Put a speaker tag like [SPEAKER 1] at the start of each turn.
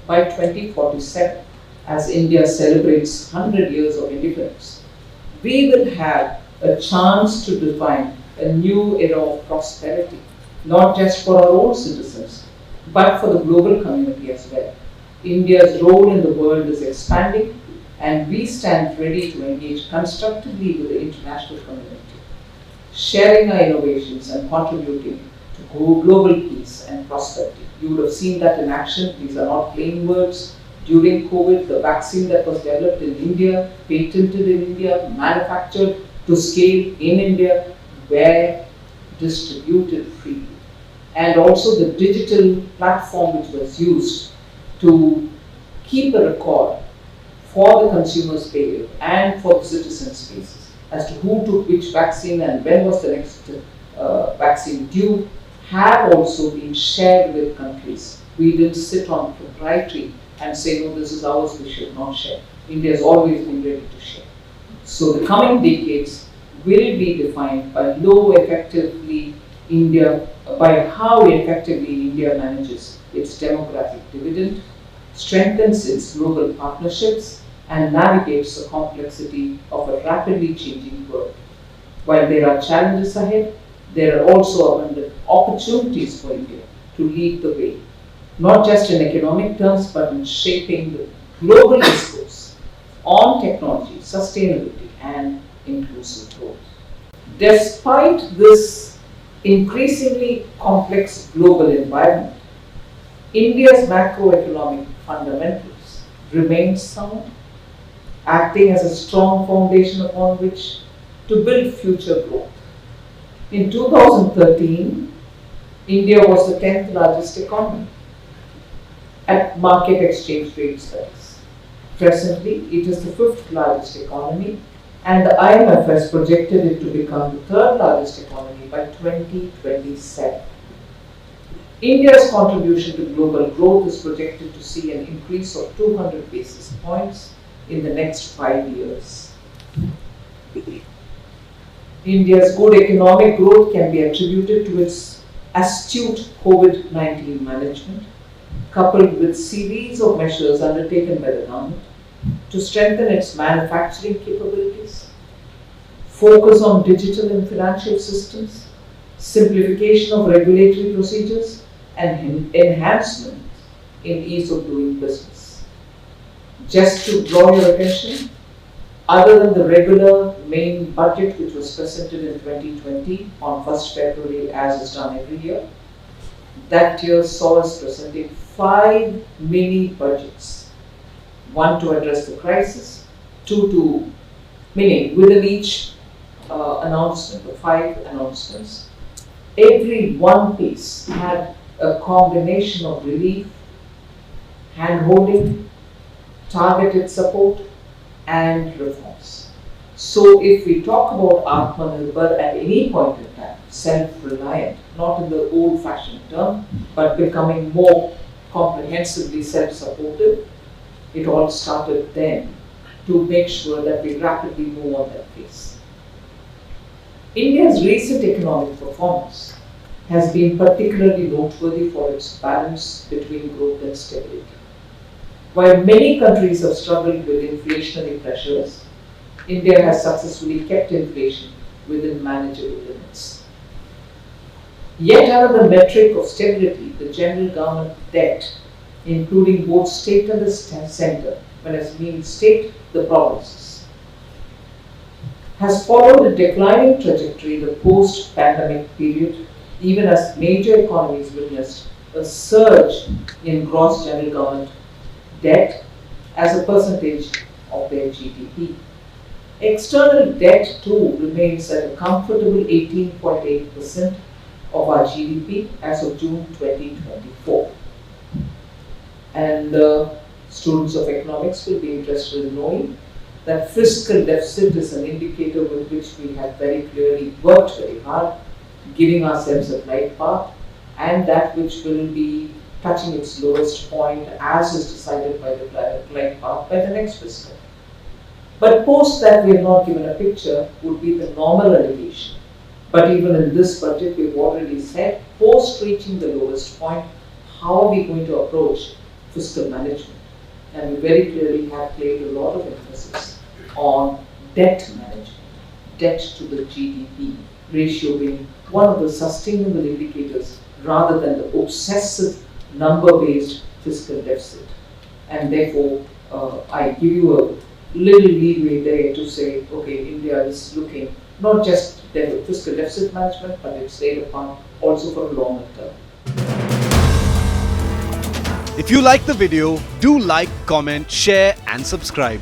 [SPEAKER 1] by 2047, as India celebrates 100 years of independence, we will have a chance to define a new era of prosperity, not just for our own citizens, but for the global community as well. India's role in the world is expanding, and we stand ready to engage constructively with the international community, sharing our innovations and contributing to global peace and prosperity. You would have seen that in action. These are not plain words. During COVID, the vaccine that was developed in India, patented in India, manufactured to scale in India, were distributed freely. And also the digital platform which was used to keep a record for the consumer's period and for the citizens' spaces as to who took which vaccine and when was the next vaccine due, have also been shared with countries. We didn't sit on proprietary and say, no, this is ours, we should not share. India has always been ready to share. So the coming decades will be defined by how effectively India manages its demographic dividend, strengthens its global partnerships, and navigates the complexity of a rapidly changing world. While there are challenges ahead, there are also abundant opportunities for India to lead the way, not just in economic terms, but in shaping the global discourse on technology, sustainability, and inclusive growth. Despite this increasingly complex global environment, India's macroeconomic fundamentals remain sound, acting as a strong foundation upon which to build future growth. In 2013, India was the 10th largest economy at market exchange rate studies. Presently, it is the 5th largest economy, and the IMF has projected it to become the 3rd largest economy by 2027. India's contribution to global growth is projected to see an increase of 200 basis points in the next 5 years. India's good economic growth can be attributed to its astute COVID-19 management, coupled with series of measures undertaken by the government to strengthen its manufacturing capabilities, focus on digital and financial systems, simplification of regulatory procedures, and enhancement in ease of doing business. Just to draw your attention, other than the regular main budget which was presented in 2020 on 1st February as is done every year, that year saw us presenting 5 mini budgets. One to address the crisis, meaning within each announcement, the 5 announcements, every one piece had a combination of relief, hand-holding, targeted support, and reforms. So if we talk about Atmanirbhar at any point in time, self-reliant, not in the old-fashioned term, but becoming more comprehensively self-supportive, it all started then to make sure that we rapidly move on that pace. India's recent economic performance has been particularly noteworthy for its balance between growth and stability. While many countries have struggled with inflationary pressures, India has successfully kept inflation within manageable limits. Yet another metric of stability, the general government debt, including both state and the centre, when I mean state, the provinces, has followed a declining trajectory in the post-pandemic period, even as major economies witnessed a surge in gross general government debt as a percentage of their GDP. External debt too remains at a comfortable 18.8% of our GDP as of June 2024. And students of economics will be interested in knowing that fiscal deficit is an indicator with which we have very clearly worked very hard, giving ourselves a glide path, and that which will be touching its lowest point as is decided by the glide path by the next fiscal. But post that we have not given a picture would be the normal allocation. But even in this budget, we've already said, post reaching the lowest point, how are we going to approach fiscal management. And we very clearly have placed a lot of emphasis on debt management, debt to the GDP ratio being one of the sustainable indicators rather than the obsessive number-based fiscal deficit. And therefore, I give you a little leeway there to say, okay, India is looking not just fiscal deficit management, but it's laid upon also for a longer term.
[SPEAKER 2] If you like the video, do like, comment, share and subscribe.